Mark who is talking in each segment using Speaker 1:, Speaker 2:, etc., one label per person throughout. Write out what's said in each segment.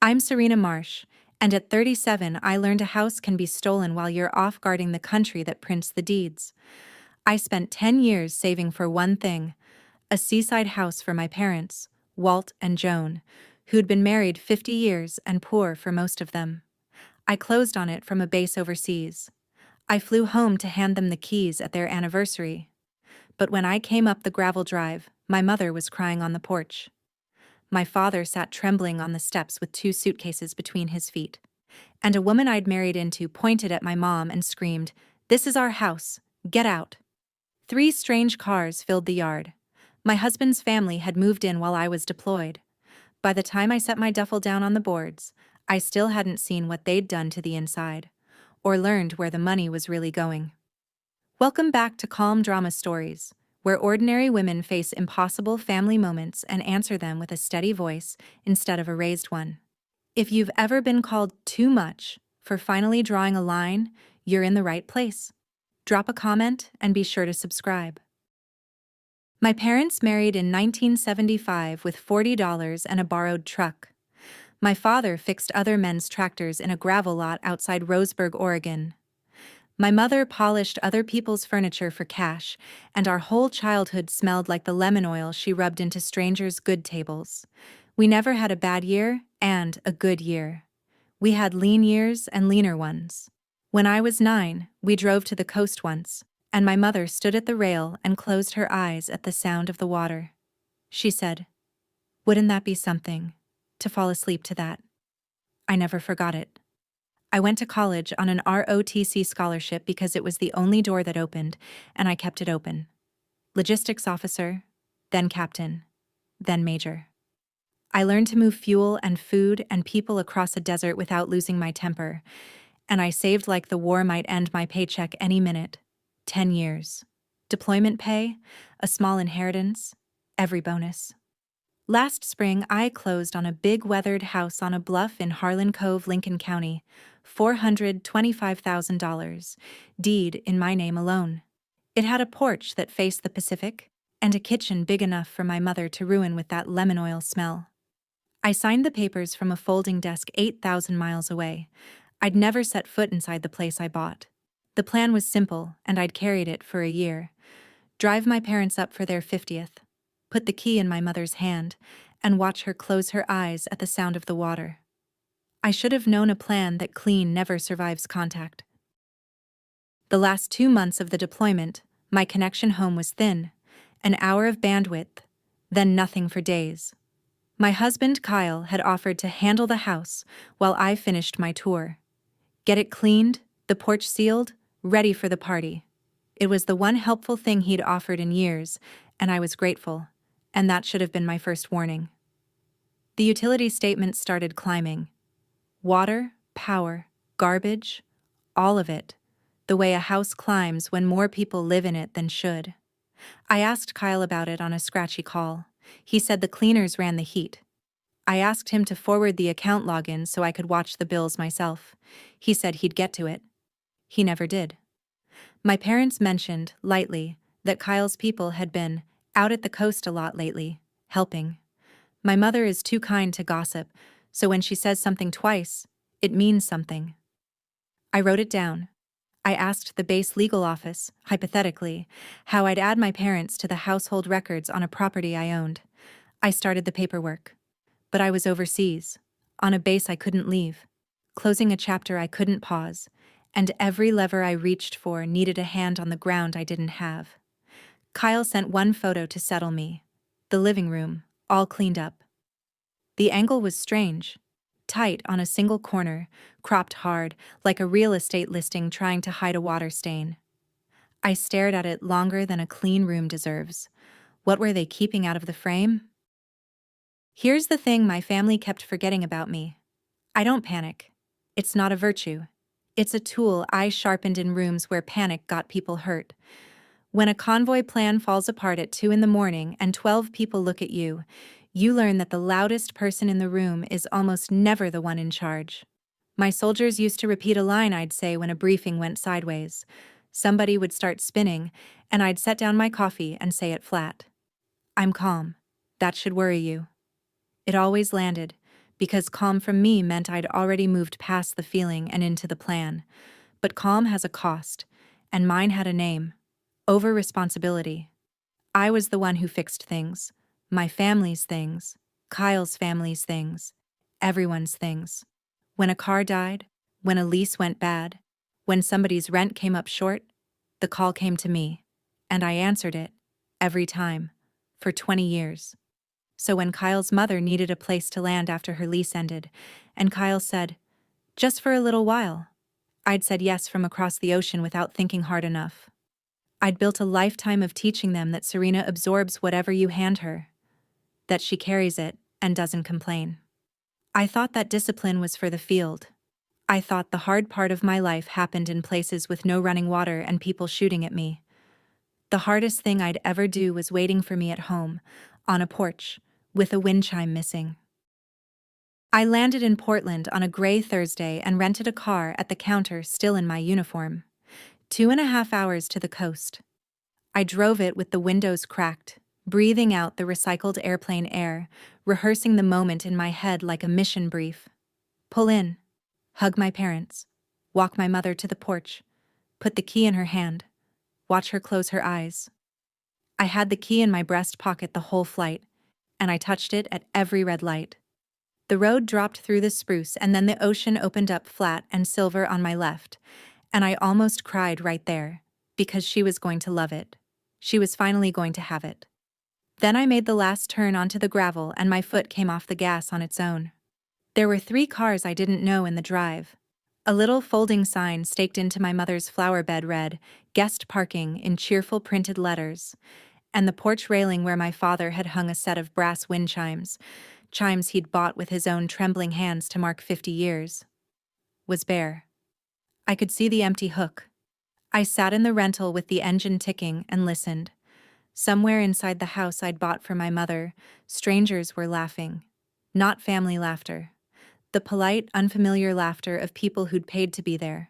Speaker 1: I'm Serena Marsh, and at 37, I learned a house can be stolen while you're off guarding the country that prints the deeds. I spent 10 years saving for one thing: a seaside house for my parents, Walt and Joan, who'd been married 50 years and poor for most of them. I closed on it from a base overseas. I flew home to hand them the keys at their anniversary. But when I came up the gravel drive, my mother was crying on the porch. My father sat trembling on the steps with two suitcases between his feet. And a woman I'd married into pointed at my mom and screamed, "This is our house. Get out." Three strange cars filled the yard. My husband's family had moved in while I was deployed. By the time I set my duffel down on the boards, I still hadn't seen what they'd done to the inside, or learned where the money was really going. Welcome back to Calm Drama Stories, where ordinary women face impossible family moments and answer them with a steady voice instead of a raised one. If you've ever been called too much for finally drawing a line, you're in the right place. Drop a comment and be sure to subscribe. My parents married in 1975 with $40 and a borrowed truck. My father fixed other men's tractors in a gravel lot outside Roseburg, Oregon. My mother polished other people's furniture for cash, and our whole childhood smelled like the lemon oil she rubbed into strangers' good tables. We never had a bad year and a good year. We had lean years and leaner ones. When I was 9, we drove to the coast once, and my mother stood at the rail and closed her eyes at the sound of the water. She said, "Wouldn't that be something, to fall asleep to that?" I never forgot it. I went to college on an ROTC scholarship because it was the only door that opened, and I kept it open. Logistics officer, then captain, then major. I learned to move fuel and food and people across a desert without losing my temper, and I saved like the war might end my paycheck any minute. 10 years. Deployment pay, a small inheritance, every bonus. Last spring, I closed on a big weathered house on a bluff in Harlan Cove, Lincoln County, $425,000, deed in my name alone. It had a porch that faced the Pacific, and a kitchen big enough for my mother to ruin with that lemon oil smell. I signed the papers from a folding desk 8,000 miles away. I'd never set foot inside the place I bought. The plan was simple, and I'd carried it for a year. Drive my parents up for their 50th. Put the key in my mother's hand, and watch her close her eyes at the sound of the water. I should have known a plan that clean never survives contact. The last 2 months of the deployment, my connection home was thin, an hour of bandwidth, then nothing for days. My husband, Kyle, had offered to handle the house while I finished my tour. Get it cleaned, the porch sealed, ready for the party. It was the one helpful thing he'd offered in years, and I was grateful. And that should have been my first warning. The utility statement started climbing. Water, power, garbage, all of it. The way a house climbs when more people live in it than should. I asked Kyle about it on a scratchy call. He said the cleaners ran the heat. I asked him to forward the account login so I could watch the bills myself. He said he'd get to it. He never did. My parents mentioned, lightly, that Kyle's people had been out at the coast a lot lately, helping. My mother is too kind to gossip, so when she says something twice, it means something. I wrote it down. I asked the base legal office, hypothetically, how I'd add my parents to the household records on a property I owned. I started the paperwork. But I was overseas, on a base I couldn't leave, closing a chapter I couldn't pause, and every lever I reached for needed a hand on the ground I didn't have. Kyle sent one photo to settle me. The living room, all cleaned up. The angle was strange. Tight on a single corner, cropped hard, like a real estate listing trying to hide a water stain. I stared at it longer than a clean room deserves. What were they keeping out of the frame? Here's the thing my family kept forgetting about me. I don't panic. It's not a virtue. It's a tool I sharpened in rooms where panic got people hurt. When a convoy plan falls apart at 2 in the morning and 12 people look at you, you learn that the loudest person in the room is almost never the one in charge. My soldiers used to repeat a line I'd say when a briefing went sideways. Somebody would start spinning, and I'd set down my coffee and say it flat. "I'm calm. That should worry you." It always landed, because calm from me meant I'd already moved past the feeling and into the plan. But calm has a cost, and mine had a name: over-responsibility. I was the one who fixed things. My family's things, Kyle's family's things, everyone's things. When a car died, when a lease went bad, when somebody's rent came up short, the call came to me, and I answered it, every time, for 20 years. So when Kyle's mother needed a place to land after her lease ended, and Kyle said, "Just for a little while," I'd said yes from across the ocean without thinking hard enough. I'd built a lifetime of teaching them that Serena absorbs whatever you hand her, that she carries it and doesn't complain. I thought that discipline was for the field. I thought the hard part of my life happened in places with no running water and people shooting at me. The hardest thing I'd ever do was waiting for me at home, on a porch, with a wind chime missing. I landed in Portland on a gray Thursday and rented a car at the counter, still in my uniform. 2.5 hours to the coast. I drove it with the windows cracked, breathing out the recycled airplane air, rehearsing the moment in my head like a mission brief. Pull in, hug my parents, walk my mother to the porch, put the key in her hand, watch her close her eyes. I had the key in my breast pocket the whole flight, and I touched it at every red light. The road dropped through the spruce, and then the ocean opened up flat and silver on my left, and I almost cried right there, because she was going to love it. She was finally going to have it. Then I made the last turn onto the gravel, and my foot came off the gas on its own. There were 3 cars I didn't know in the drive. A little folding sign staked into my mother's flower bed read, "Guest parking," in cheerful printed letters, and the porch railing where my father had hung a set of brass wind chimes, chimes he'd bought with his own trembling hands to mark 50 years, was bare. I could see the empty hook. I sat in the rental with the engine ticking and listened. Somewhere inside the house I'd bought for my mother, strangers were laughing. Not family laughter. The polite, unfamiliar laughter of people who'd paid to be there.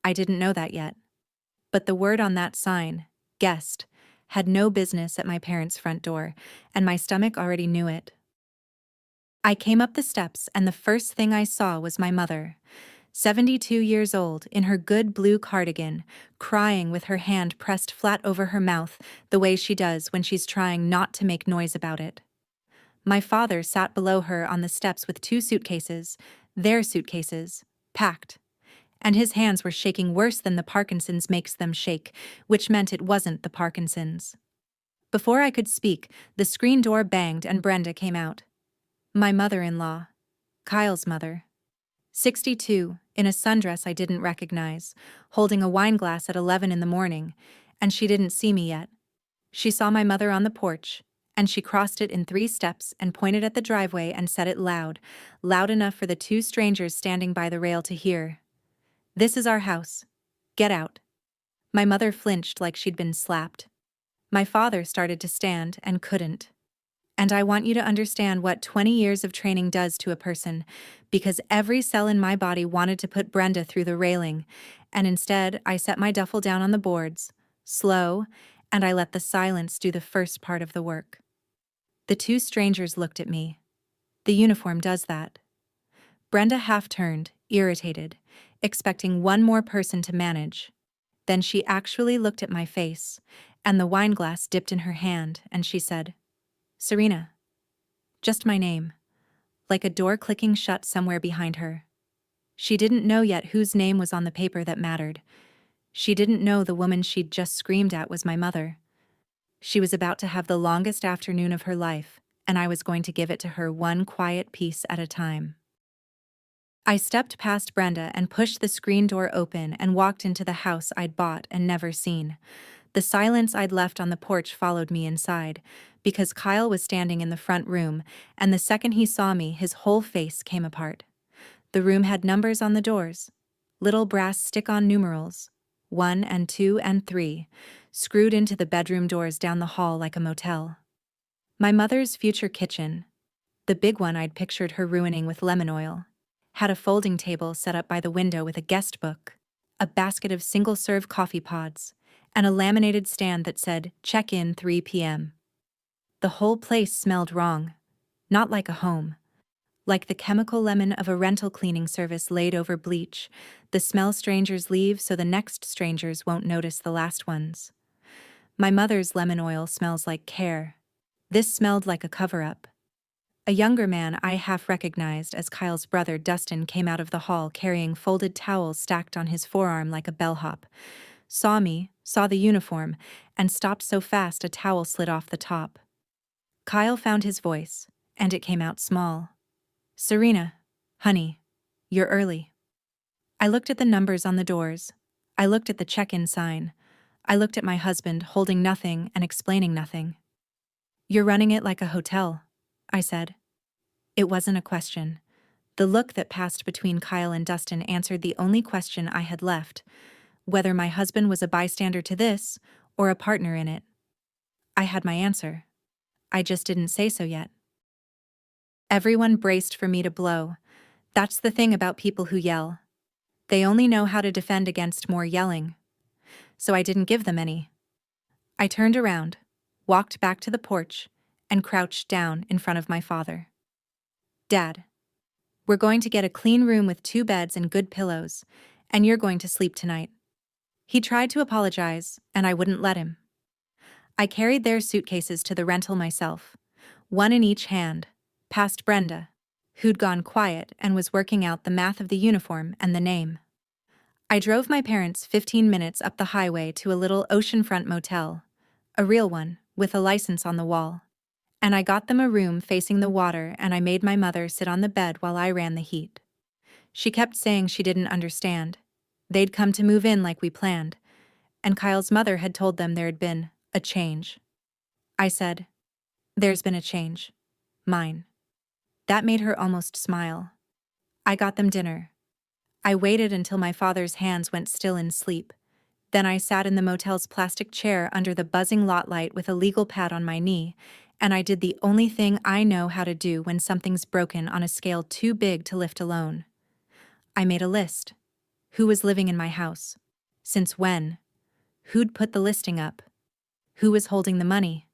Speaker 1: I didn't know that yet. But the word on that sign, "Guest," had no business at my parents' front door, and my stomach already knew it. I came up the steps, and the first thing I saw was my mother, 72 years old, in her good blue cardigan, crying with her hand pressed flat over her mouth, the way she does when she's trying not to make noise about it. My father sat below her on the steps with 2 suitcases, their suitcases, packed, and his hands were shaking worse than the Parkinson's makes them shake, which meant it wasn't the Parkinson's. Before I could speak, the screen door banged and Brenda came out. My mother-in-law, Kyle's mother. 62, in a sundress I didn't recognize, holding a wine glass at 11 in the morning, and she didn't see me yet. She saw my mother on the porch, and she crossed it in 3 steps and pointed at the driveway and said it loud, loud enough for the 2 strangers standing by the rail to hear. "This is our house. Get out." My mother flinched like she'd been slapped. My father started to stand and couldn't. And I want you to understand what 20 years of training does to a person, because every cell in my body wanted to put Brenda through the railing, and instead I set my duffel down on the boards, slow, and I let the silence do the first part of the work. The 2 strangers looked at me. The uniform does that. Brenda half-turned, irritated, expecting one more person to manage. Then she actually looked at my face, and the wine glass dipped in her hand, and she said, "Serena." Just my name. Like a door clicking shut somewhere behind her. She didn't know yet whose name was on the paper that mattered. She didn't know the woman she'd just screamed at was my mother. She was about to have the longest afternoon of her life, and I was going to give it to her one quiet piece at a time. I stepped past Brenda and pushed the screen door open and walked into the house I'd bought and never seen. The silence I'd left on the porch followed me inside, because Kyle was standing in the front room, and the second he saw me, his whole face came apart. The room had numbers on the doors, little brass stick-on numerals, 1 and 2 and 3, screwed into the bedroom doors down the hall like a motel. My mother's future kitchen, the big one I'd pictured her ruining with lemon oil, had a folding table set up by the window with a guest book, a basket of single-serve coffee pods, and a laminated stand that said, "Check in 3 p.m. The whole place smelled wrong. Not like a home. Like the chemical lemon of a rental cleaning service laid over bleach, the smell strangers leave so the next strangers won't notice the last ones. My mother's lemon oil smells like care. This smelled like a cover-up. A younger man I half recognized as Kyle's brother Dustin came out of the hall carrying folded towels stacked on his forearm like a bellhop. Saw me, saw the uniform, and stopped so fast a towel slid off the top. Kyle found his voice, and it came out small. "Serena, honey, you're early." I looked at the numbers on the doors. I looked at the check-in sign. I looked at my husband holding nothing and explaining nothing. "You're running it like a hotel," I said. It wasn't a question. The look that passed between Kyle and Dustin answered the only question I had left, whether my husband was a bystander to this or a partner in it. I had my answer. I just didn't say so yet. Everyone braced for me to blow. That's the thing about people who yell. They only know how to defend against more yelling. So I didn't give them any. I turned around, walked back to the porch, and crouched down in front of my father. "Dad, we're going to get a clean room with 2 beds and good pillows, and you're going to sleep tonight." He tried to apologize, and I wouldn't let him. I carried their suitcases to the rental myself, one in each hand, past Brenda, who'd gone quiet and was working out the math of the uniform and the name. I drove my parents 15 minutes up the highway to a little oceanfront motel, a real one, with a license on the wall. And I got them a room facing the water, and I made my mother sit on the bed while I ran the heat. She kept saying she didn't understand. They'd come to move in like we planned, and Kyle's mother had told them there had been a change. I said, "There's been a change. Mine." That made her almost smile. I got them dinner. I waited until my father's hands went still in sleep. Then I sat in the motel's plastic chair under the buzzing lot light with a legal pad on my knee, and I did the only thing I know how to do when something's broken on a scale too big to lift alone. I made a list. Who was living in my house? Since when? Who'd put the listing up? Who was holding the money?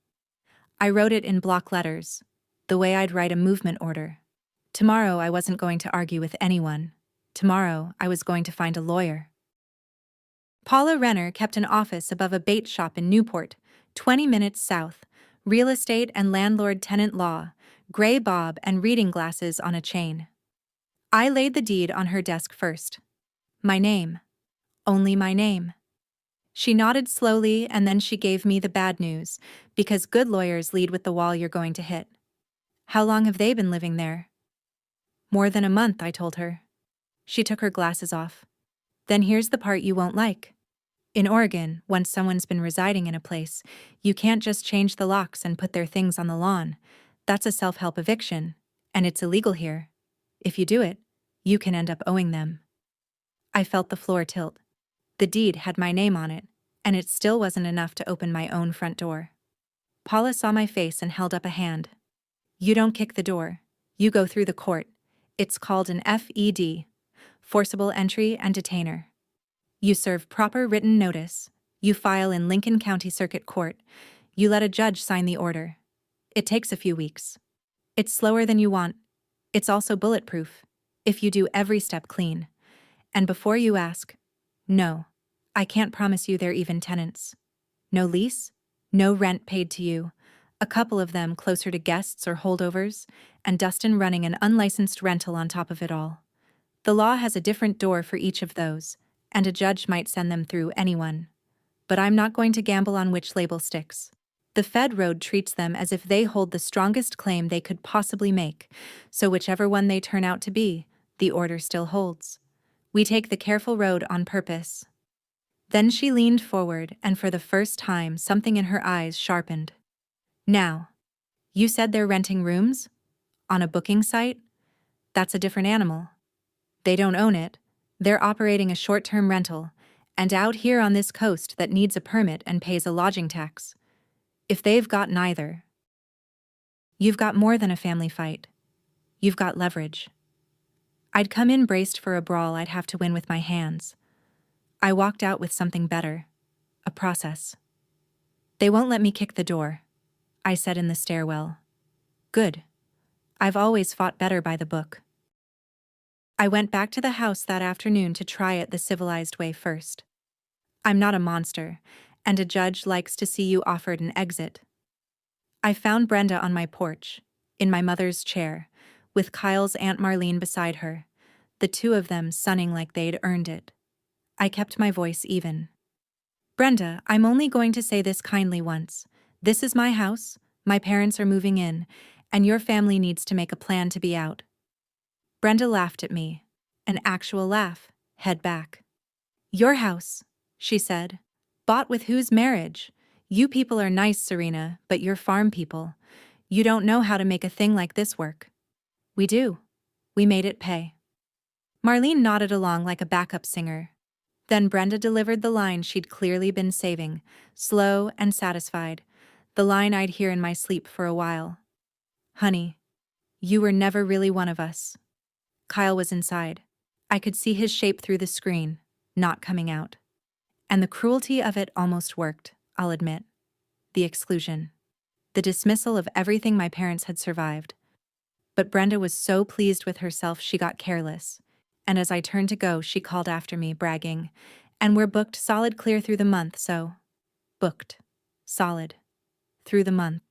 Speaker 1: I wrote it in block letters, the way I'd write a movement order. Tomorrow I wasn't going to argue with anyone. Tomorrow I was going to find a lawyer. Paula Renner kept an office above a bait shop in Newport, 20 minutes south, real estate and landlord-tenant law, gray bob and reading glasses on a chain. I laid the deed on her desk first. My name. Only my name. She nodded slowly, and then she gave me the bad news, because good lawyers lead with the wall you're going to hit. "How long have they been living there?" "More than a month," I told her. She took her glasses off. "Then here's the part you won't like. In Oregon, once someone's been residing in a place, you can't just change the locks and put their things on the lawn. That's a self-help eviction, and it's illegal here. If you do it, you can end up owing them." I felt the floor tilt. The deed had my name on it, and it still wasn't enough to open my own front door. Paula saw my face and held up a hand. "You don't kick the door. You go through the court. It's called an FED, forcible entry and detainer. You serve proper written notice. You file in Lincoln County Circuit Court. You let a judge sign the order. It takes a few weeks. It's slower than you want. It's also bulletproof, if you do every step clean. And before you ask, no, I can't promise you they're even tenants. No lease, no rent paid to you, a couple of them closer to guests or holdovers, and Dustin running an unlicensed rental on top of it all. The law has a different door for each of those, and a judge might send them through anyone. But I'm not going to gamble on which label sticks. The Fed Road treats them as if they hold the strongest claim they could possibly make, so whichever one they turn out to be, the order still holds. We take the careful road on purpose." Then she leaned forward, and for the first time something in her eyes sharpened. "Now, you said they're renting rooms? On a booking site? That's a different animal. They don't own it. They're operating a short-term rental, and out here on this coast that needs a permit and pays a lodging tax. If they've got neither, you've got more than a family fight. You've got leverage." I'd come in braced for a brawl I'd have to win with my hands. I walked out with something better. A process. "They won't let me kick the door," I said in the stairwell. "Good." I've always fought better by the book. I went back to the house that afternoon to try it the civilized way first. I'm not a monster, and a judge likes to see you offered an exit. I found Brenda on my porch, in my mother's chair, with Kyle's Aunt Marlene beside her, the two of them sunning like they'd earned it. I kept my voice even. Brenda, I'm only going to say this kindly once. This is my house, my parents are moving in, and your family needs to make a plan to be out. Brenda laughed at me. An actual laugh, head back. Your house, she said. Bought with whose marriage? You people are nice, Serena, but you're farm people. You don't know how to make a thing like this work. We do. We made it pay. Marlene nodded along like a backup singer. Then Brenda delivered the line she'd clearly been saving, slow and satisfied, the line I'd hear in my sleep for a while. Honey, you were never really one of us. Kyle was inside. I could see his shape through the screen, not coming out. And the cruelty of it almost worked, I'll admit. The exclusion. The dismissal of everything my parents had survived. But Brenda was so pleased with herself she got careless. And as I turned to go, she called after me, bragging, "And we're booked solid clear through the month, so..." Booked. Solid. Through the month.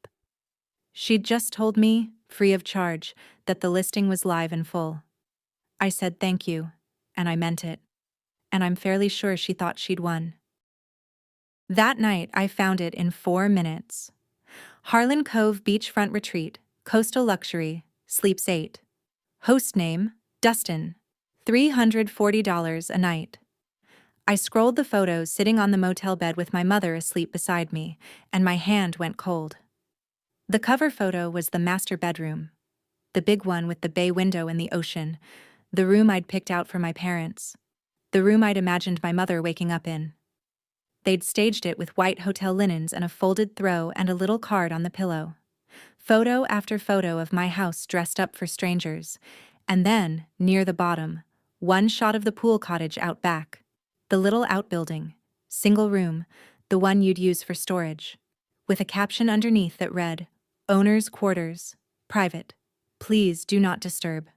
Speaker 1: She'd just told me, free of charge, that the listing was live and full. I said thank you, and I meant it. And I'm fairly sure she thought she'd won. That night, I found it in 4 minutes. Harlan Cove Beachfront Retreat, Coastal Luxury, Sleeps 8. Host name, Dustin. $340 a night. I scrolled the photos sitting on the motel bed with my mother asleep beside me, and my hand went cold. The cover photo was the master bedroom. The big one with the bay window and the ocean. The room I'd picked out for my parents. The room I'd imagined my mother waking up in. They'd staged it with white hotel linens and a folded throw and a little card on the pillow. Photo after photo of my house dressed up for strangers. And then, near the bottom, one shot of the pool cottage out back. The little outbuilding, single room, the one you'd use for storage. With a caption underneath that read, "Owner's quarters, private. Please do not disturb."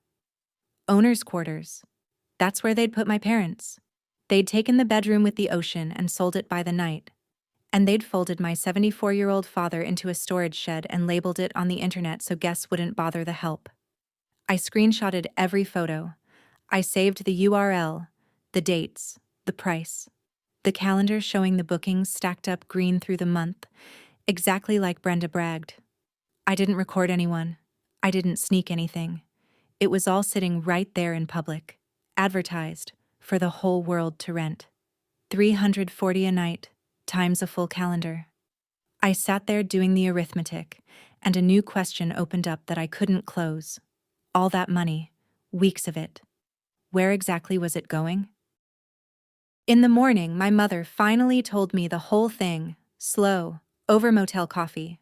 Speaker 1: Owner's quarters. That's where they'd put my parents. They'd taken the bedroom with the ocean and sold it by the night. And they'd folded my 74-year-old father into a storage shed and labeled it on the internet so guests wouldn't bother the help. I screenshotted every photo. I saved the URL, the dates, the price. The calendar showing the bookings stacked up green through the month, exactly like Brenda bragged. I didn't record anyone. I didn't sneak anything. It was all sitting right there in public, advertised, for the whole world to rent. $340 a night, times a full calendar. I sat there doing the arithmetic, and a new question opened up that I couldn't close. All that money, weeks of it. Where exactly was it going? In the morning, my mother finally told me the whole thing, slow, over motel coffee.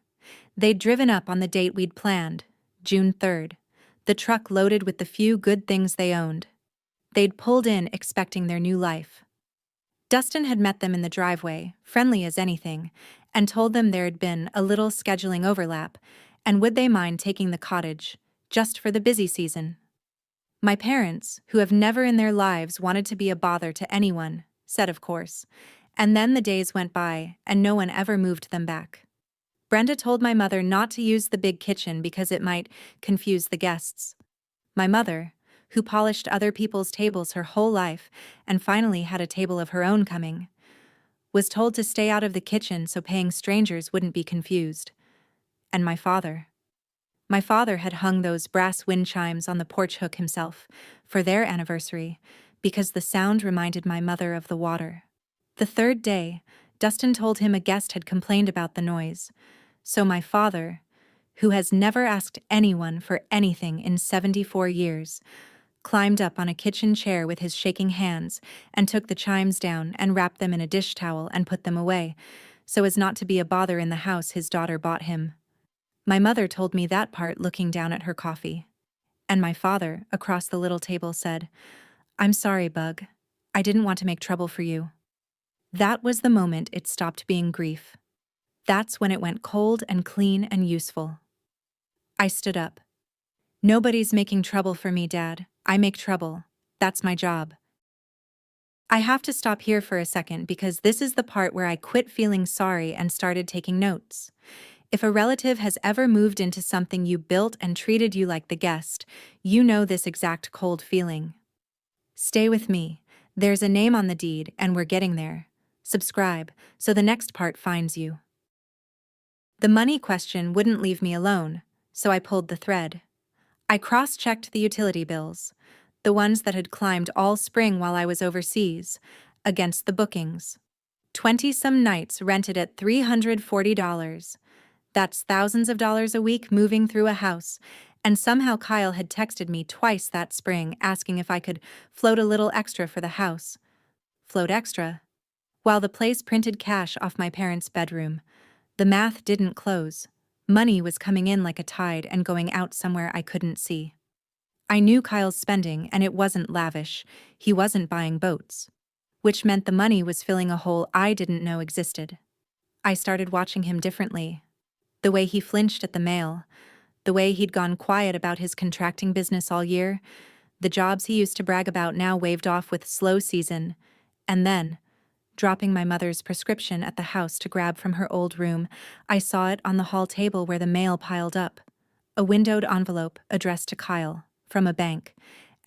Speaker 1: They'd driven up on the date we'd planned, June 3rd, the truck loaded with the few good things they owned. They'd pulled in expecting their new life. Dustin had met them in the driveway, friendly as anything, and told them there had been a little scheduling overlap, and would they mind taking the cottage, just for the busy season. My parents, who have never in their lives wanted to be a bother to anyone, said of course, and then the days went by and no one ever moved them back. Brenda told my mother not to use the big kitchen because it might confuse the guests. My mother, who polished other people's tables her whole life and finally had a table of her own coming, was told to stay out of the kitchen so paying strangers wouldn't be confused. And my father. My father had hung those brass wind chimes on the porch hook himself for their anniversary because the sound reminded my mother of the water. The third day, Dustin told him a guest had complained about the noise, so my father, who has never asked anyone for anything in 74 years, climbed up on a kitchen chair with his shaking hands and took the chimes down and wrapped them in a dish towel and put them away, so as not to be a bother in the house his daughter bought him. My mother told me that part looking down at her coffee. And my father, across the little table, said, "I'm sorry, Bug. I didn't want to make trouble for you." That was the moment it stopped being grief. That's when it went cold and clean and useful. I stood up. Nobody's making trouble for me, Dad. I make trouble. That's my job. I have to stop here for a second because this is the part where I quit feeling sorry and started taking notes. If a relative has ever moved into something you built and treated you like the guest, you know this exact cold feeling. Stay with me. There's a name on the deed, and we're getting there. Subscribe, so the next part finds you. The money question wouldn't leave me alone, so I pulled the thread. I cross-checked the utility bills, the ones that had climbed all spring while I was overseas, against the bookings. 20-some nights rented at $340. That's thousands of dollars a week moving through a house, and somehow Kyle had texted me twice that spring asking if I could float a little extra for the house. Float extra? While the place printed cash off my parents' bedroom, the math didn't close. Money was coming in like a tide and going out somewhere I couldn't see. I knew Kyle's spending, and it wasn't lavish. He wasn't buying boats. Which meant the money was filling a hole I didn't know existed. I started watching him differently. The way he flinched at the mail, the way he'd gone quiet about his contracting business all year, the jobs he used to brag about now waved off with slow season, and then, dropping my mother's prescription at the house to grab from her old room, I saw it on the hall table where the mail piled up. A windowed envelope addressed to Kyle, from a bank,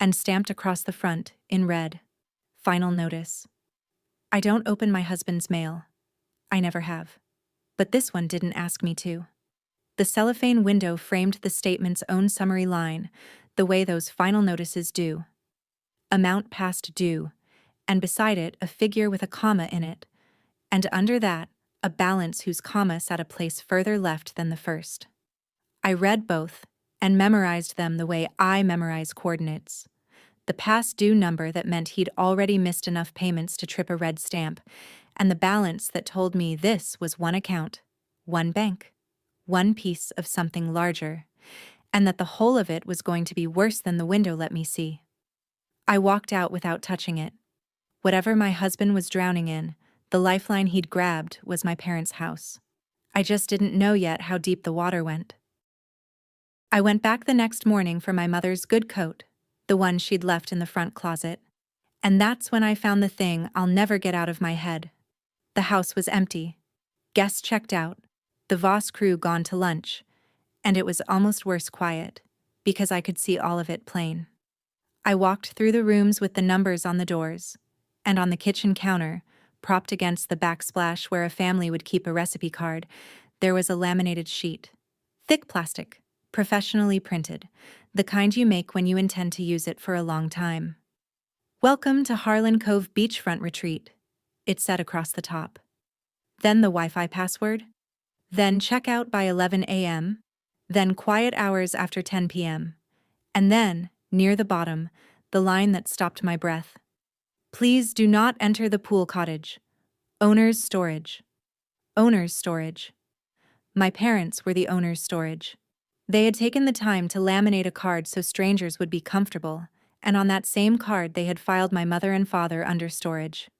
Speaker 1: and stamped across the front, in red. Final notice. I don't open my husband's mail. I never have. But this one didn't ask me to. The cellophane window framed the statement's own summary line, the way those final notices do. Amount past due, and beside it a figure with a comma in it, and under that, a balance whose comma sat a place further left than the first. I read both, and memorized them the way I memorize coordinates. The past due number that meant he'd already missed enough payments to trip a red stamp, and the balance that told me this was one account, one bank, one piece of something larger, and that the whole of it was going to be worse than the window let me see. I walked out without touching it. Whatever my husband was drowning in, the lifeline he'd grabbed was my parents' house. I just didn't know yet how deep the water went. I went back the next morning for my mother's good coat, the one she'd left in the front closet, and that's when I found the thing I'll never get out of my head. The house was empty. Guests checked out, the Voss crew gone to lunch, and it was almost worse quiet, because I could see all of it plain. I walked through the rooms with the numbers on the doors, and on the kitchen counter, propped against the backsplash where a family would keep a recipe card, there was a laminated sheet. Thick plastic, professionally printed, the kind you make when you intend to use it for a long time. Welcome to Harlan Cove Beachfront Retreat, it said across the top. Then the Wi-Fi password. Then checkout by 11 a.m., then quiet hours after 10 p.m., and then, near the bottom, the line that stopped my breath. Please do not enter the pool cottage. Owner's storage. Owner's storage. My parents were the owner's storage. They had taken the time to laminate a card so strangers would be comfortable, and on that same card they had filed my mother and father under storage.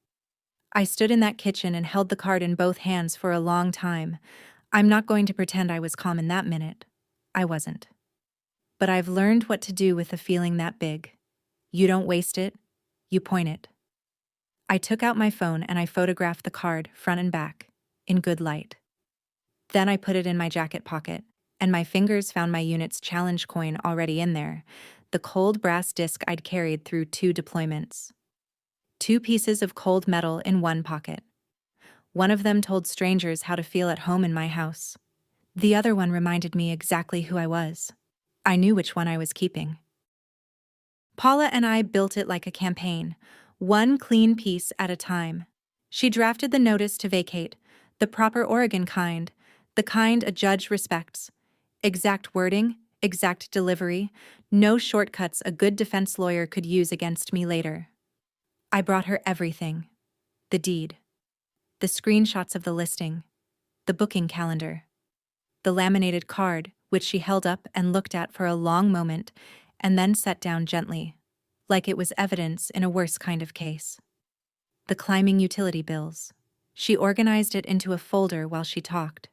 Speaker 1: I stood in that kitchen and held the card in both hands for a long time. I'm not going to pretend I was calm in that minute. I wasn't. But I've learned what to do with a feeling that big. You don't waste it, you point it. I took out my phone and I photographed the card, front and back, in good light. Then I put it in my jacket pocket, and my fingers found my unit's challenge coin already in there, the cold brass disc I'd carried through 2 deployments. 2 pieces of cold metal in one pocket. One of them told strangers how to feel at home in my house. The other one reminded me exactly who I was. I knew which one I was keeping. Paula and I built it like a campaign, one clean piece at a time. She drafted the notice to vacate, the proper Oregon kind, the kind a judge respects. Exact wording, exact delivery, no shortcuts a good defense lawyer could use against me later. I brought her everything. The deed. The screenshots of the listing. The booking calendar. The laminated card, which she held up and looked at for a long moment, and then set down gently, like it was evidence in a worse kind of case. The climbing utility bills. She organized it into a folder while she talked.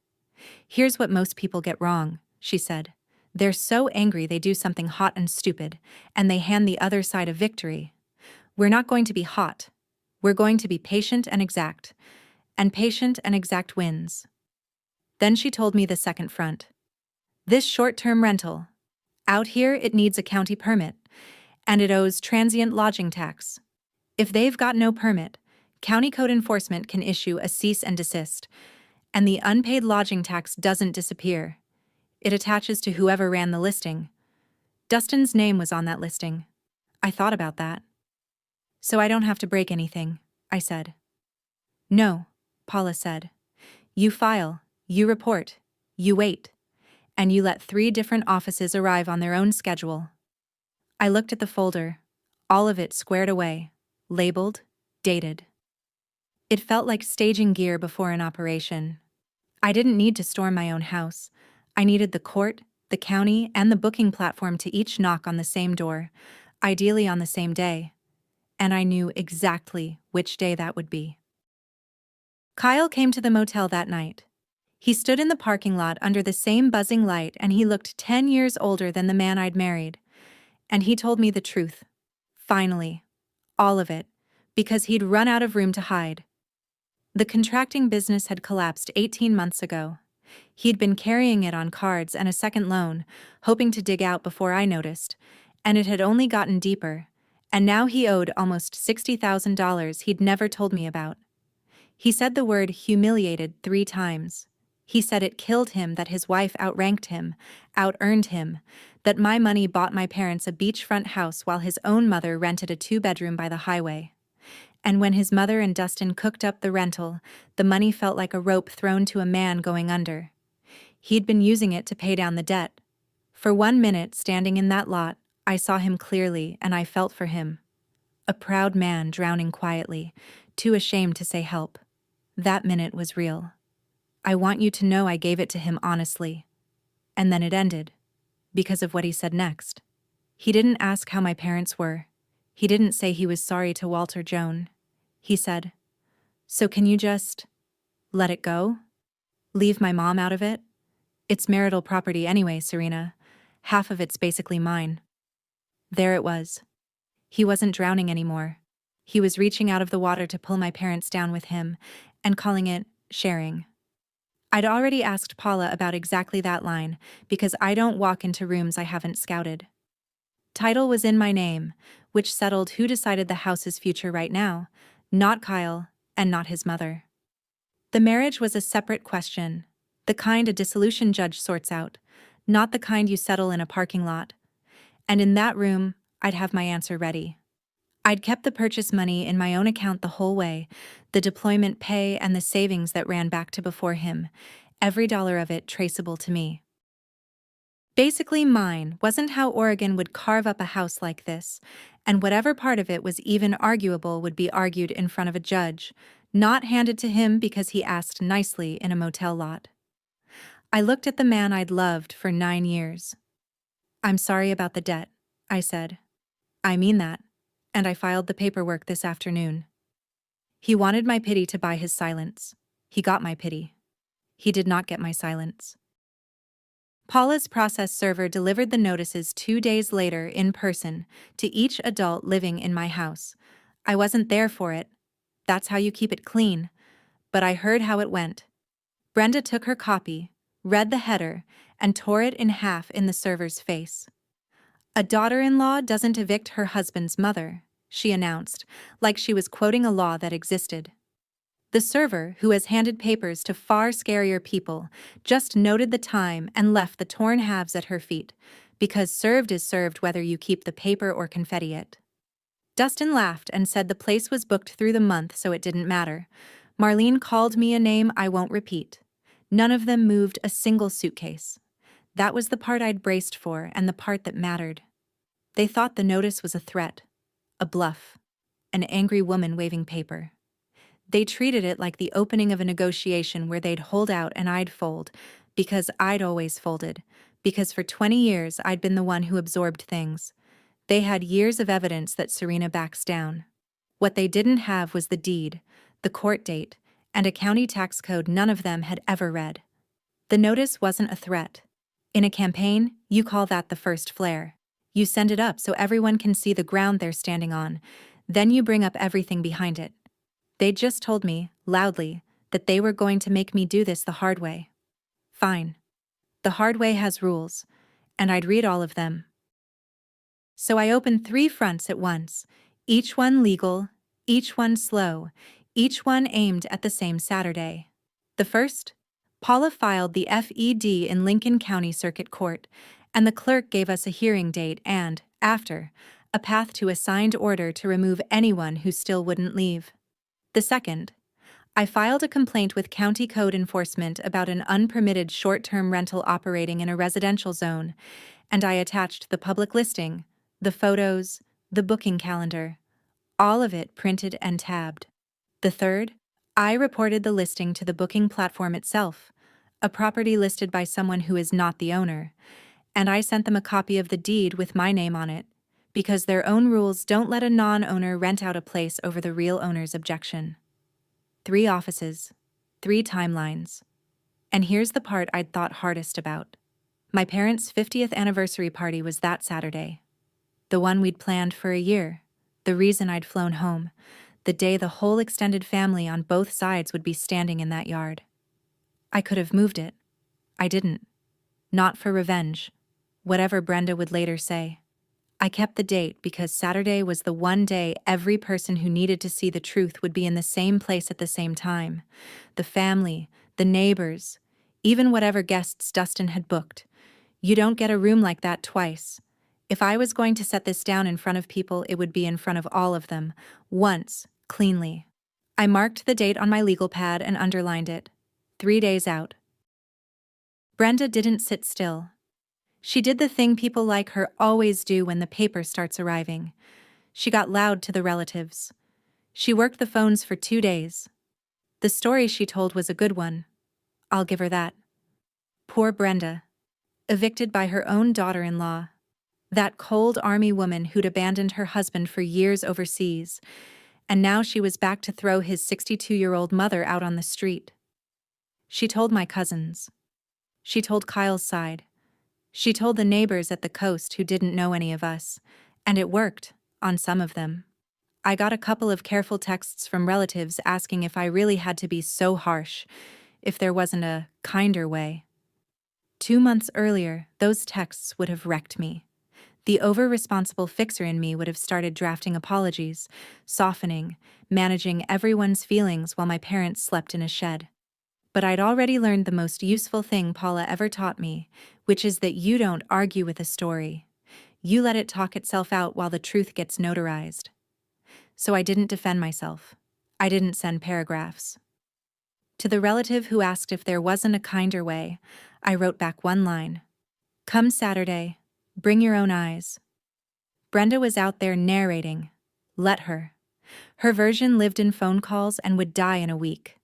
Speaker 1: Here's what most people get wrong, she said. They're so angry they do something hot and stupid, and they hand the other side a victory. We're not going to be hot. We're going to be patient and exact. And patient and exact wins. Then she told me the second front. This short-term rental. Out here it needs a county permit, and it owes transient lodging tax. If they've got no permit, county code enforcement can issue a cease and desist, and the unpaid lodging tax doesn't disappear. It attaches to whoever ran the listing. Dustin's name was on that listing. I thought about that. So I don't have to break anything, I said. No, Paula said. You file, you report, you wait, and you let 3 different offices arrive on their own schedule. I looked at the folder, all of it squared away, labeled, dated. It felt like staging gear before an operation. I didn't need to storm my own house. I needed the court, the county, and the booking platform to each knock on the same door, ideally on the same day. And I knew exactly which day that would be. Kyle came to the motel that night. He stood in the parking lot under the same buzzing light, and he looked 10 years older than the man I'd married. And he told me the truth. Finally. All of it. Because he'd run out of room to hide. The contracting business had collapsed 18 months ago. He'd been carrying it on cards and a second loan, hoping to dig out before I noticed, and it had only gotten deeper, and now he owed almost $60,000 he'd never told me about. He said the word humiliated 3 times. He said it killed him that his wife outranked him, out-earned him, that my money bought my parents a beachfront house while his own mother rented a 2-bedroom by the highway. And when his mother and Dustin cooked up the rental, the money felt like a rope thrown to a man going under. He'd been using it to pay down the debt. For 1 minute, standing in that lot, I saw him clearly and I felt for him. A proud man drowning quietly, too ashamed to say help. That minute was real. I want you to know I gave it to him honestly. And then it ended. Because of what he said next. He didn't ask how my parents were. He didn't say he was sorry to Walter Joan. He said, "So can you just let it go? Leave my mom out of it? It's marital property anyway, Serena. Half of it's basically mine." There it was. He wasn't drowning anymore. He was reaching out of the water to pull my parents down with him, and calling it sharing. I'd already asked Paula about exactly that line, because I don't walk into rooms I haven't scouted. Title was in my name, which settled who decided the house's future right now, not Kyle, and not his mother. The marriage was a separate question, the kind a dissolution judge sorts out, not the kind you settle in a parking lot. And in that room, I'd have my answer ready. I'd kept the purchase money in my own account the whole way, the deployment pay and the savings that ran back to before him, every dollar of it traceable to me. Basically mine wasn't how Oregon would carve up a house like this, and whatever part of it was even arguable would be argued in front of a judge, not handed to him because he asked nicely in a motel lot. I looked at the man I'd loved for 9 years. "I'm sorry about the debt," I said. "I mean that, and I filed the paperwork this afternoon." He wanted my pity to buy his silence. He got my pity. He did not get my silence. Paula's process server delivered the notices 2 days later in person to each adult living in my house. I wasn't there for it. That's how you keep it clean. But I heard how it went. Brenda took her copy, read the header, and tore it in half in the server's face. "A daughter-in-law doesn't evict her husband's mother," she announced, like she was quoting a law that existed. The server, who has handed papers to far scarier people, just noted the time and left the torn halves at her feet, because served is served whether you keep the paper or confetti it. Dustin laughed and said the place was booked through the month, so it didn't matter. Marlene called me a name I won't repeat. None of them moved a single suitcase. That was the part I'd braced for and the part that mattered. They thought the notice was a threat, a bluff, an angry woman waving paper. They treated it like the opening of a negotiation where they'd hold out and I'd fold, because I'd always folded, because for 20 years I'd been the one who absorbed things. They had years of evidence that Serena backs down. What they didn't have was the deed, the court date, and a county tax code none of them had ever read. The notice wasn't a threat. In a campaign, you call that the first flare. You send it up so everyone can see the ground they're standing on. Then you bring up everything behind it. They just told me, loudly, that they were going to make me do this the hard way. Fine. The hard way has rules, and I'd read all of them. So I opened 3 fronts at once, each one legal, each one slow, each one aimed at the same Saturday. The first? Paula filed the FED in Lincoln County Circuit Court, and the clerk gave us a hearing date and, after, a path to a signed order to remove anyone who still wouldn't leave. The second? I filed a complaint with County Code Enforcement about an unpermitted short-term rental operating in a residential zone, and I attached the public listing, the photos, the booking calendar, all of it printed and tabbed. The third? I reported the listing to the booking platform itself, a property listed by someone who is not the owner, and I sent them a copy of the deed with my name on it, because their own rules don't let a non-owner rent out a place over the real owner's objection. 3 offices, 3 timelines. And here's the part I'd thought hardest about. My parents' 50th anniversary party was that Saturday. The one we'd planned for a year, the reason I'd flown home, the day the whole extended family on both sides would be standing in that yard. I could have moved it. I didn't. Not for revenge, whatever Brenda would later say. I kept the date because Saturday was the one day every person who needed to see the truth would be in the same place at the same time. The family, the neighbors, even whatever guests Dustin had booked. You don't get a room like that twice. If I was going to set this down in front of people, it would be in front of all of them, once, cleanly. I marked the date on my legal pad and underlined it. 3 days out. Brenda didn't sit still. She did the thing people like her always do when the paper starts arriving. She got loud to the relatives. She worked the phones for 2 days. The story she told was a good one. I'll give her that. Poor Brenda. Evicted by her own daughter-in-law. That cold army woman who'd abandoned her husband for years overseas, and now she was back to throw his 62-year-old mother out on the street. She told my cousins. She told Kyle's side. She told the neighbors at the coast who didn't know any of us, and it worked, on some of them. I got a couple of careful texts from relatives asking if I really had to be so harsh, if there wasn't a kinder way. 2 months earlier, those texts would have wrecked me. The over-responsible fixer in me would have started drafting apologies, softening, managing everyone's feelings while my parents slept in a shed. But I'd already learned the most useful thing Paula ever taught me, which is that you don't argue with a story. You let it talk itself out while the truth gets notarized. So I didn't defend myself. I didn't send paragraphs. To the relative who asked if there wasn't a kinder way, I wrote back one line. Come Saturday, bring your own eyes. Brenda was out there narrating. Let her. Her version lived in phone calls and would die in a week.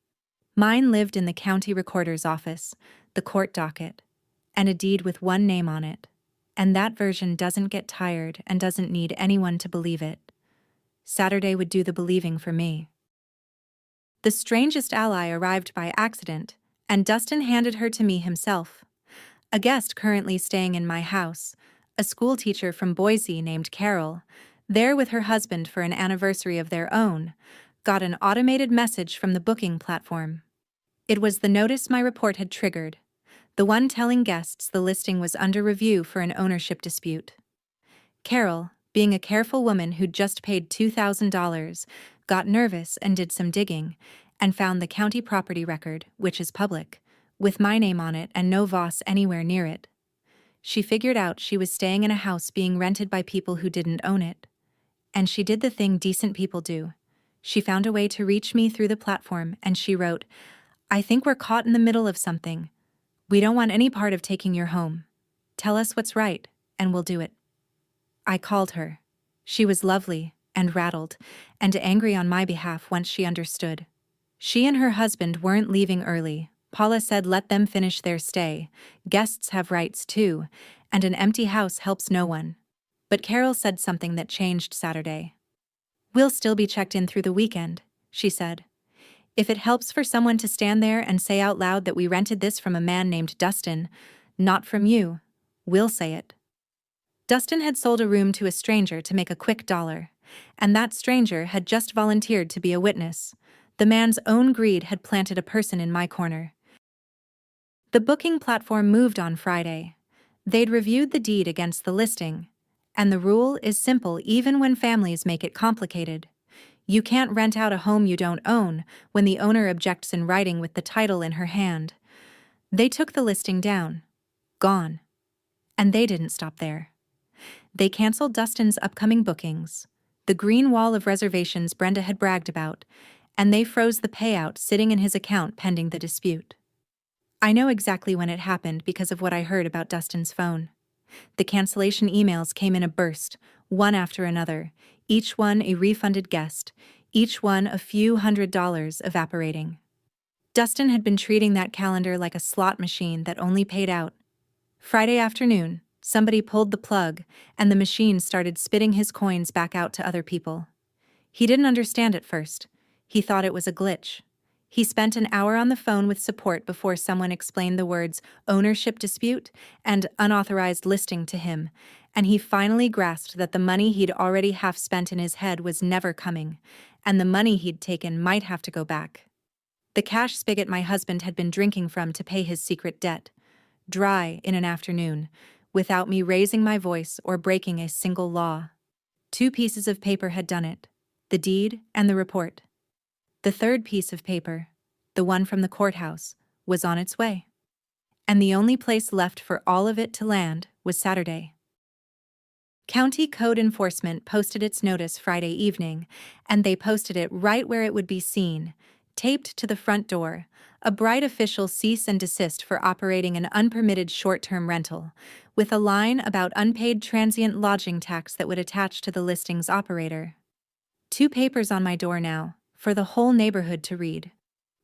Speaker 1: Mine lived in the county recorder's office, the court docket, and a deed with one name on it. And that version doesn't get tired and doesn't need anyone to believe it. Saturday would do the believing for me. The strangest ally arrived by accident, and Dustin handed her to me himself. A guest currently staying in my house, a school teacher from Boise named Carol, there with her husband for an anniversary of their own, got an automated message from the booking platform. It was the notice my report had triggered, the one telling guests the listing was under review for an ownership dispute. Carol, being a careful woman who'd just paid $2,000, got nervous and did some digging, and found the county property record, which is public, with my name on it and no Voss anywhere near it. She figured out she was staying in a house being rented by people who didn't own it. And she did the thing decent people do. She found a way to reach me through the platform, and she wrote, I think we're caught in the middle of something. We don't want any part of taking your home. Tell us what's right, and we'll do it. I called her. She was lovely, and rattled, and angry on my behalf once she understood. She and her husband weren't leaving early. Paula said let them finish their stay. Guests have rights too, and an empty house helps no one. But Carol said something that changed Saturday. We'll still be checked in through the weekend, she said. If it helps for someone to stand there and say out loud that we rented this from a man named Dustin, Not from you. We'll say it. Dustin had sold a room to a stranger to make a quick dollar, and that stranger had just volunteered to be a witness. The man's own greed had planted a person in my corner. The booking platform moved on Friday. They'd reviewed the deed against the listing, and the rule is simple even when families make it complicated. You can't rent out a home you don't own when the owner objects in writing with the title in her hand. They took the listing down. Gone. And they didn't stop there. They canceled Dustin's upcoming bookings, the green wall of reservations Brenda had bragged about, and they froze the payout sitting in his account pending the dispute. I know exactly when it happened because of what I heard about Dustin's phone. The cancellation emails came in a burst, one after another, each one a refunded guest, each one a few $100s evaporating. Dustin had been treating that calendar like a slot machine that only paid out. Friday afternoon, somebody pulled the plug, and the machine started spitting his coins back out to other people. He didn't understand at first. He thought it was a glitch. He spent an hour on the phone with support before someone explained the words ownership dispute and unauthorized listing to him, and he finally grasped that the money he'd already half spent in his head was never coming, and the money he'd taken might have to go back. The cash spigot my husband had been drinking from to pay his secret debt. Dry in an afternoon, without me raising my voice or breaking a single law. 2 pieces of paper had done it, the deed and the report. The third piece of paper, the one from the courthouse, was on its way. And the only place left for all of it to land was Saturday. County Code Enforcement posted its notice Friday evening, and they posted it right where it would be seen, taped to the front door, a bright official cease and desist for operating an unpermitted short-term rental, with a line about unpaid transient lodging tax that would attach to the listing's operator. 2 papers on my door now, for the whole neighborhood to read.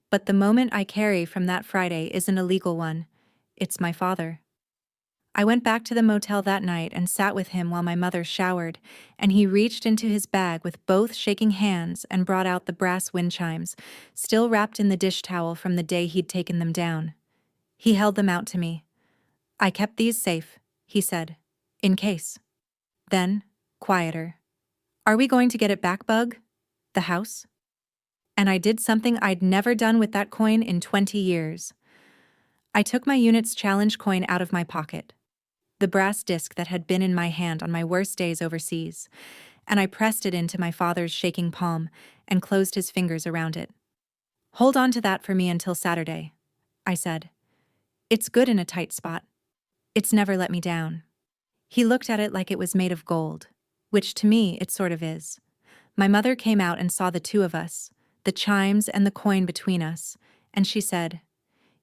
Speaker 1: But the moment I carry from that Friday isn't a legal one. It's my father. I went back to the motel that night and sat with him while my mother showered, and he reached into his bag with both shaking hands and brought out the brass wind chimes, still wrapped in the dish towel from the day he'd taken them down. He held them out to me. "I kept these safe," he said, "in case." Then, quieter. "Are we going to get it back, Bug? The house?" And I did something I'd never done with that coin in 20 years. I took my unit's challenge coin out of my pocket, the brass disc that had been in my hand on my worst days overseas, and I pressed it into my father's shaking palm and closed his fingers around it. "Hold on to that for me until Saturday," I said. "It's good in a tight spot. It's never let me down." He looked at it like it was made of gold, which to me it sort of is. My mother came out and saw the 2 of us, the chimes and the coin between us, and she said,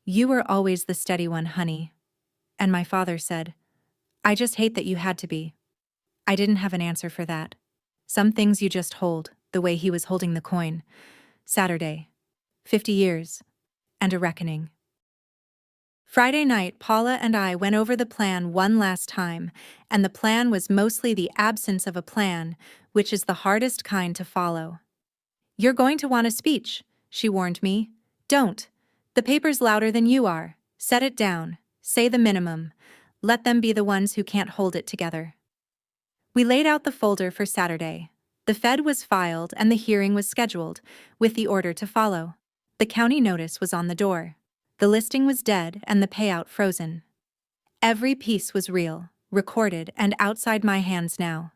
Speaker 1: "You were always the steady one, honey." And my father said, "I just hate that you had to be." I didn't have an answer for that. Some things you just hold, the way he was holding the coin. Saturday. 50 years. And a reckoning. Friday night, Paula and I went over the plan one last time, and the plan was mostly the absence of a plan, which is the hardest kind to follow. "You're going to want a speech," she warned me. "Don't. The paper's louder than you are. Set it down. Say the minimum. Let them be the ones who can't hold it together." We laid out the folder for Saturday. The Fed was filed and the hearing was scheduled, with the order to follow. The county notice was on the door. The listing was dead and the payout frozen. Every piece was real, recorded, and outside my hands now.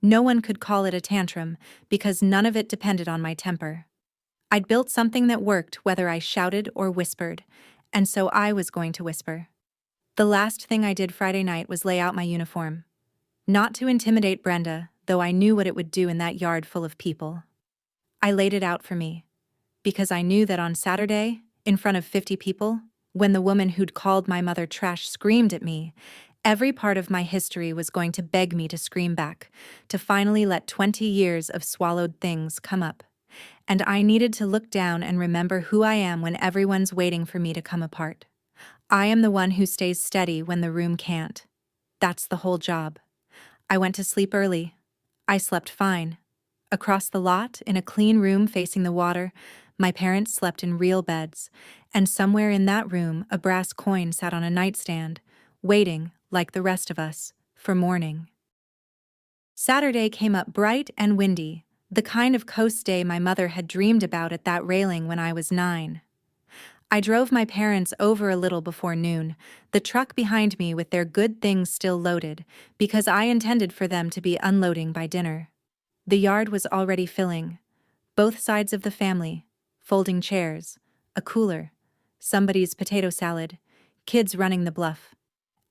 Speaker 1: No one could call it a tantrum because none of it depended on my temper. I'd built something that worked whether I shouted or whispered, and so I was going to whisper. The last thing I did Friday night was lay out my uniform. Not to intimidate Brenda, though I knew what it would do in that yard full of people. I laid it out for me, because I knew that on Saturday, in front of 50 people, when the woman who'd called my mother trash screamed at me, every part of my history was going to beg me to scream back, to finally let 20 years of swallowed things come up. And I needed to look down and remember who I am when everyone's waiting for me to come apart. I am the one who stays steady when the room can't. That's the whole job. I went to sleep early. I slept fine. Across the lot, in a clean room facing the water, my parents slept in real beds, and somewhere in that room a brass coin sat on a nightstand, waiting, like the rest of us, for morning. Saturday came up bright and windy, the kind of coast day my mother had dreamed about at that railing when I was 9. I drove my parents over a little before noon, the truck behind me with their good things still loaded, because I intended for them to be unloading by dinner. The yard was already filling. Both sides of the family, folding chairs, a cooler, somebody's potato salad, kids running the bluff.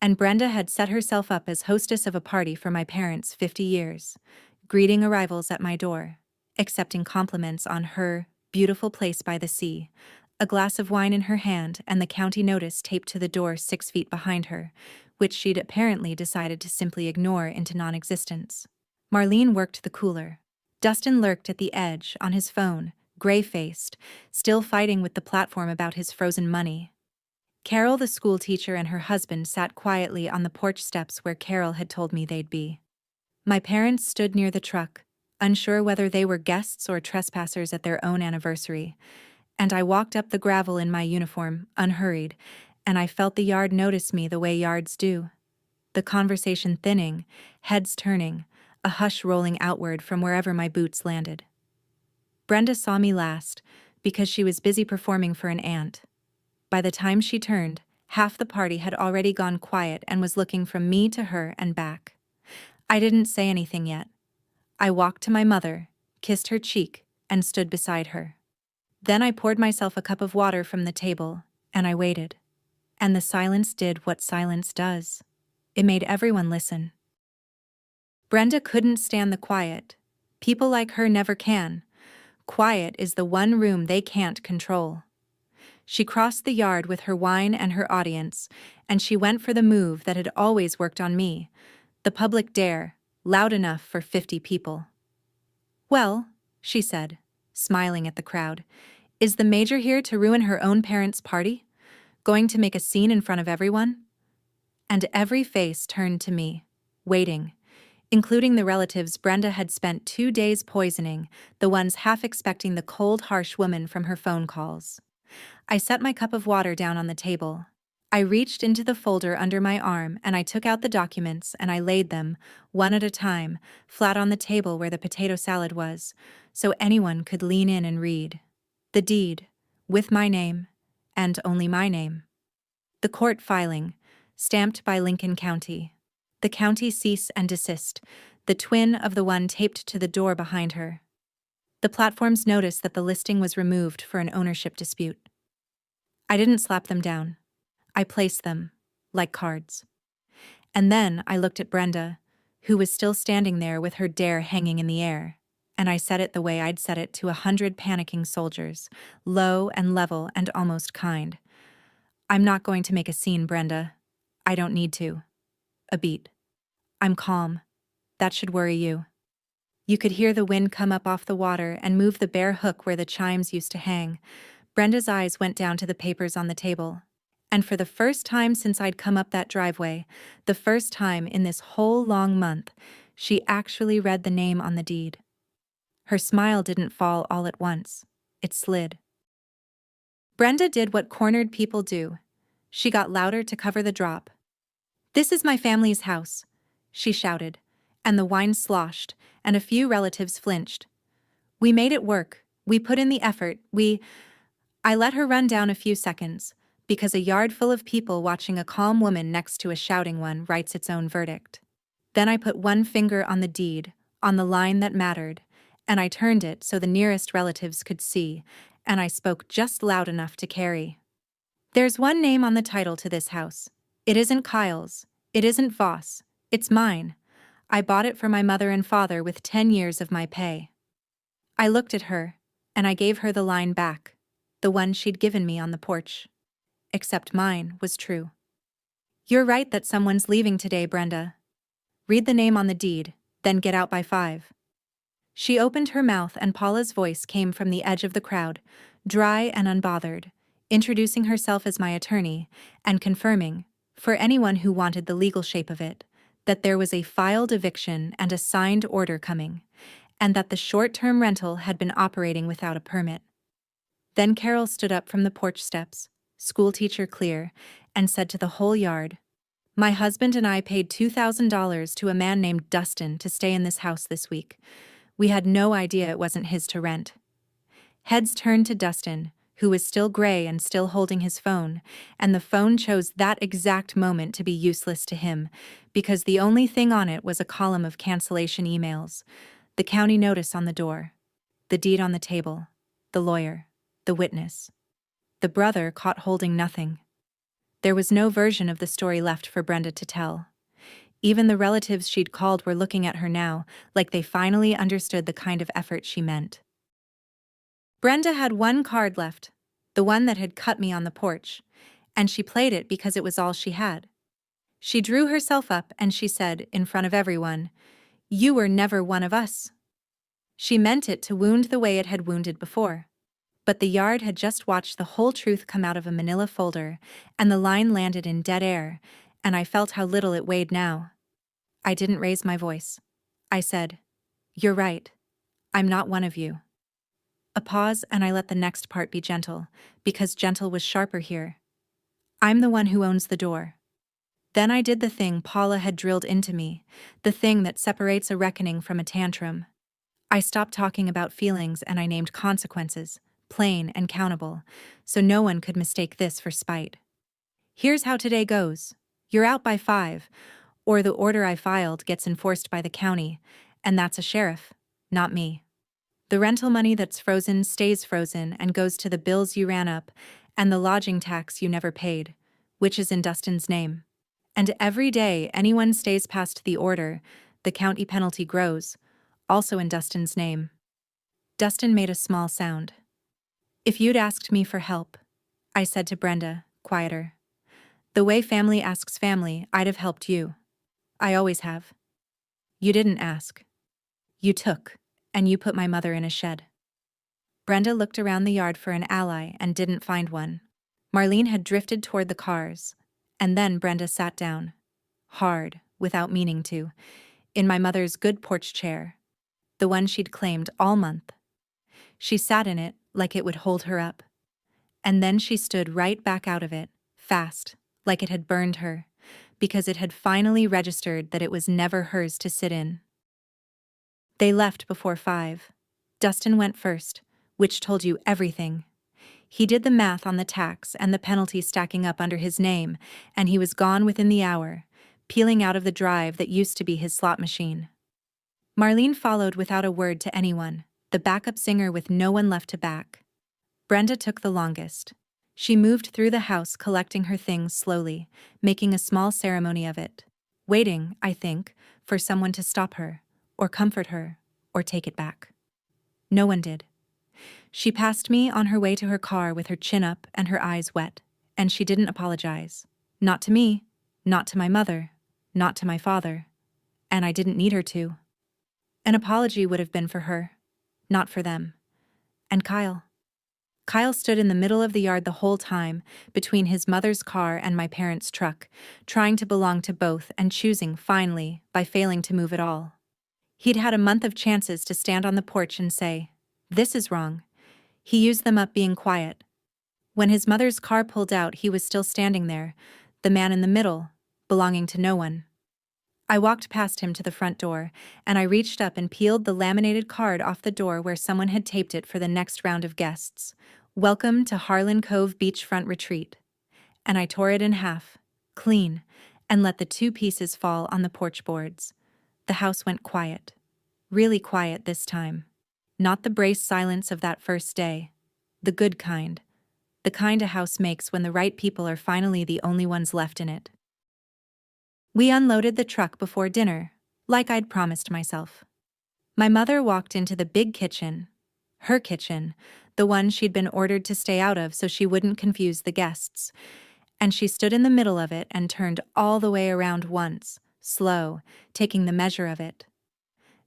Speaker 1: And Brenda had set herself up as hostess of a party for my parents' 50 years, greeting arrivals at my door, accepting compliments on her beautiful place by the sea, a glass of wine in her hand and the county notice taped to the door 6 feet behind her, which she'd apparently decided to simply ignore into non-existence. Marlene worked the cooler. Dustin lurked at the edge, on his phone, gray-faced, still fighting with the platform about his frozen money. Carol, the school teacher, and her husband sat quietly on the porch steps where Carol had told me they'd be. My parents stood near the truck, unsure whether they were guests or trespassers at their own anniversary, and I walked up the gravel in my uniform, unhurried, and I felt the yard notice me the way yards do. The conversation thinning, heads turning, a hush rolling outward from wherever my boots landed. Brenda saw me last, because she was busy performing for an aunt. By the time she turned, half the party had already gone quiet and was looking from me to her and back. I didn't say anything yet. I walked to my mother, kissed her cheek, and stood beside her. Then I poured myself a cup of water from the table, and I waited. And the silence did what silence does. It made everyone listen. Brenda couldn't stand the quiet. People like her never can. Quiet is the one room they can't control. She crossed the yard with her wine and her audience, and she went for the move that had always worked on me, the public dare, loud enough for 50 people. "Well," she said, smiling at the crowd, "is the major here to ruin her own parents' party? Going to make a scene in front of everyone?" And every face turned to me, waiting, including the relatives Brenda had spent 2 days poisoning, the ones half expecting the cold, harsh woman from her phone calls. I set my cup of water down on the table. I reached into the folder under my arm and I took out the documents and I laid them, one at a time, flat on the table where the potato salad was, so anyone could lean in and read. The deed, with my name, and only my name. The court filing, stamped by Lincoln County. The county cease and desist, the twin of the one taped to the door behind her. The platform's notice that the listing was removed for an ownership dispute. I didn't slap them down. I placed them, like cards. And then I looked at Brenda, who was still standing there with her dare hanging in the air, and I said it the way I'd said it to 100 panicking soldiers, low and level and almost kind. "I'm not going to make a scene, Brenda. I don't need to." A beat. "I'm calm. That should worry you." You could hear the wind come up off the water and move the bare hook where the chimes used to hang. Brenda's eyes went down to the papers on the table. And for the first time since I'd come up that driveway, the first time in this whole long month, she actually read the name on the deed. Her smile didn't fall all at once. It slid. Brenda did what cornered people do. She got louder to cover the drop. "This is my family's house," she shouted, and the wine sloshed, and a few relatives flinched. "We made it work. We put in the effort. I let her run down a few seconds, because a yard full of people watching a calm woman next to a shouting one writes its own verdict. Then I put one finger on the deed, on the line that mattered, and I turned it so the nearest relatives could see, and I spoke just loud enough to carry. "There's one name on the title to this house. It isn't Kyle's. It isn't Voss. It's mine. I bought it for my mother and father with 10 years of my pay." I looked at her, and I gave her the line back, the one she'd given me on the porch. Except mine was true. "You're right that someone's leaving today, Brenda. Read the name on the deed, then get out by 5. She opened her mouth and Paula's voice came from the edge of the crowd, dry and unbothered, introducing herself as my attorney and confirming, for anyone who wanted the legal shape of it, that there was a filed eviction and a signed order coming, and that the short-term rental had been operating without a permit. Then Carol stood up from the porch steps, schoolteacher clear, and said to the whole yard, My husband and I paid $2,000 to a man named Dustin to stay in this house this week. We had no idea it wasn't his to rent. Heads turned to Dustin, who was still gray and still holding his phone, and the phone chose that exact moment to be useless to him, because the only thing on it was a column of cancellation emails, the county notice on the door, the deed on the table, the lawyer, the witness. The brother caught holding nothing. There was no version of the story left for Brenda to tell. Even the relatives she'd called were looking at her now, like they finally understood the kind of effort she meant. Brenda had one card left, the one that had cut me on the porch, and she played it because it was all she had. She drew herself up and she said, in front of everyone, "You were never one of us." She meant it to wound the way it had wounded before. But the yard had just watched the whole truth come out of a manila folder, and the line landed in dead air, and I felt how little it weighed now. I didn't raise my voice. I said, "You're right. I'm not one of you." A pause, and I let the next part be gentle, because gentle was sharper here. "I'm the one who owns the door." Then I did the thing Paula had drilled into me, the thing that separates a reckoning from a tantrum. I stopped talking about feelings and I named consequences, plain and countable, so no one could mistake this for spite. "Here's how today goes. You're out by 5, or the order I filed gets enforced by the county, and that's a sheriff, not me. The rental money that's frozen stays frozen and goes to the bills you ran up, and the lodging tax you never paid, which is in Dustin's name. And every day anyone stays past the order, the county penalty grows, also in Dustin's name." Dustin made a small sound. "If you'd asked me for help," I said to Brenda, quieter. "The way family asks family, I'd have helped you. I always have. You didn't ask. You took, and you put my mother in a shed." Brenda looked around the yard for an ally and didn't find one. Marlene had drifted toward the cars, and then Brenda sat down, hard, without meaning to, in my mother's good porch chair, the one she'd claimed all month. She sat in it like it would hold her up. And then she stood right back out of it, fast, like it had burned her, because it had finally registered that it was never hers to sit in. They left before 5. Dustin went first, which told you everything. He did the math on the tax and the penalty stacking up under his name, and he was gone within the hour, peeling out of the drive that used to be his slot machine. Marlene followed without a word to anyone, the backup singer with no one left to back. Brenda took the longest. She moved through the house collecting her things slowly, making a small ceremony of it, waiting, I think, for someone to stop her, or comfort her, or take it back. No one did. She passed me on her way to her car with her chin up and her eyes wet, and she didn't apologize. Not to me, not to my mother, not to my father, and I didn't need her to. An apology would have been for her, not for them. And Kyle. Kyle stood in the middle of the yard the whole time, between his mother's car and my parents' truck, trying to belong to both and choosing, finally, by failing to move at all. He'd had a month of chances to stand on the porch and say, "This is wrong." He used them up being quiet. When his mother's car pulled out, he was still standing there, the man in the middle, belonging to no one. I walked past him to the front door, and I reached up and peeled the laminated card off the door where someone had taped it for the next round of guests. "Welcome to Harlan Cove Beachfront Retreat." And I tore it in half, clean, and let the 2 pieces fall on the porch boards. The house went quiet. Really quiet this time. Not the braced silence of that first day. The good kind. The kind a house makes when the right people are finally the only ones left in it. We unloaded the truck before dinner, like I'd promised myself. My mother walked into the big kitchen, her kitchen, the one she'd been ordered to stay out of so she wouldn't confuse the guests, and she stood in the middle of it and turned all the way around once, slow, taking the measure of it.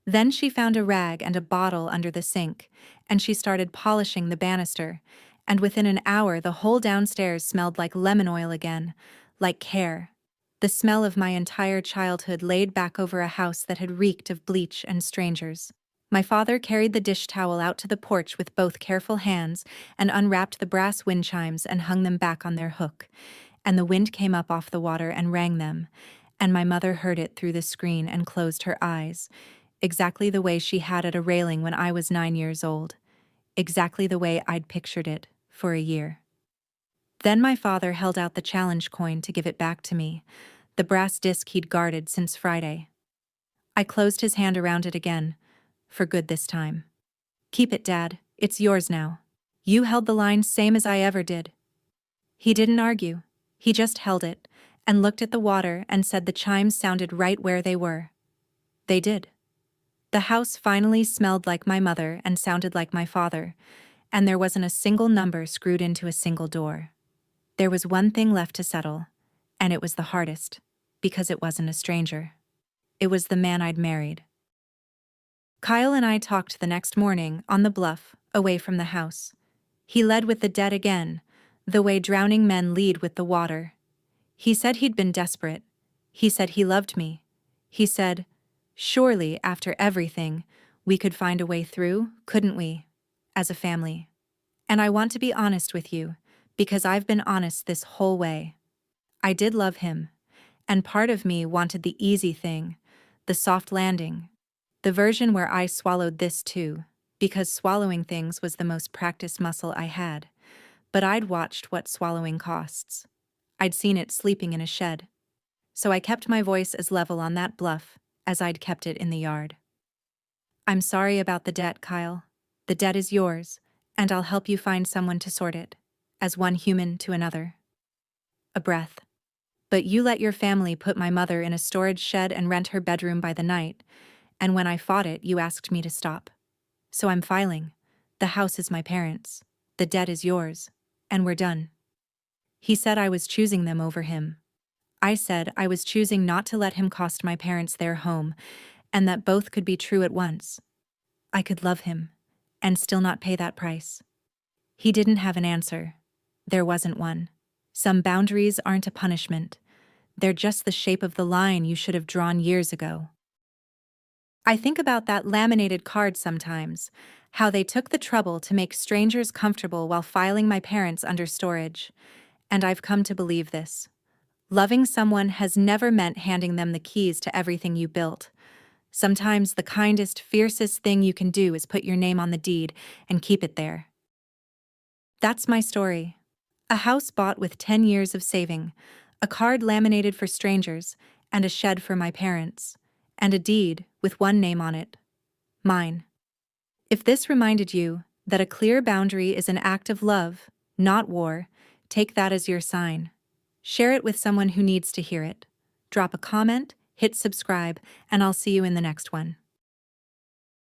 Speaker 1: Then she found a rag and a bottle under the sink, and she started polishing the banister, and within an hour the whole downstairs smelled like lemon oil again, like care. The smell of my entire childhood laid back over a house that had reeked of bleach and strangers. My father carried the dish towel out to the porch with both careful hands and unwrapped the brass wind chimes and hung them back on their hook. and the wind came up off the water and rang them, and my mother heard it through the screen and closed her eyes, exactly the way she had at a railing when I was 9 years old, exactly the way I'd pictured it for a year. Then my father held out the challenge coin to give it back to me, the brass disc he'd guarded since Friday. I closed his hand around it again, for good this time. "Keep it, Dad. It's yours now. You held the line same as I ever did." He didn't argue. He just held it, and looked at the water and said the chimes sounded right where they were. They did. The house finally smelled like my mother and sounded like my father, and there wasn't a single number screwed into a single door. There was one thing left to settle, and it was the hardest, because it wasn't a stranger. It was the man I'd married. Kyle and I talked the next morning on the bluff, away from the house. He led with the dead again, the way drowning men lead with the water. He said he'd been desperate. He said he loved me. He said, surely, after everything, we could find a way through, couldn't we? As a family. And I want to be honest with you, because I've been honest this whole way. I did love him, and part of me wanted the easy thing, the soft landing, the version where I swallowed this too, because swallowing things was the most practiced muscle I had. But I'd watched what swallowing costs. I'd seen it sleeping in a shed. So I kept my voice as level on that bluff as I'd kept it in the yard. "I'm sorry about the debt, Kyle. The debt is yours, and I'll help you find someone to sort it, as one human to another." A breath. "But you let your family put my mother in a storage shed and rent her bedroom by the night, and when I fought it, you asked me to stop. So I'm filing. The house is my parents'. The debt is yours. And we're done." He said I was choosing them over him. I said I was choosing not to let him cost my parents their home, and that both could be true at once. I could love him, and still not pay that price. He didn't have an answer. There wasn't one. Some boundaries aren't a punishment. They're just the shape of the line you should have drawn years ago. I think about that laminated card sometimes, how they took the trouble to make strangers comfortable while filing my parents under storage. And I've come to believe this. Loving someone has never meant handing them the keys to everything you built. Sometimes the kindest, fiercest thing you can do is put your name on the deed and keep it there. That's my story. A house bought with 10 years of saving, a card laminated for strangers, and a shed for my parents, and a deed with one name on it. Mine. If this reminded you that a clear boundary is an act of love, not war, take that as your sign. Share it with someone who needs to hear it. Drop a comment, hit subscribe, and I'll see you in the next one.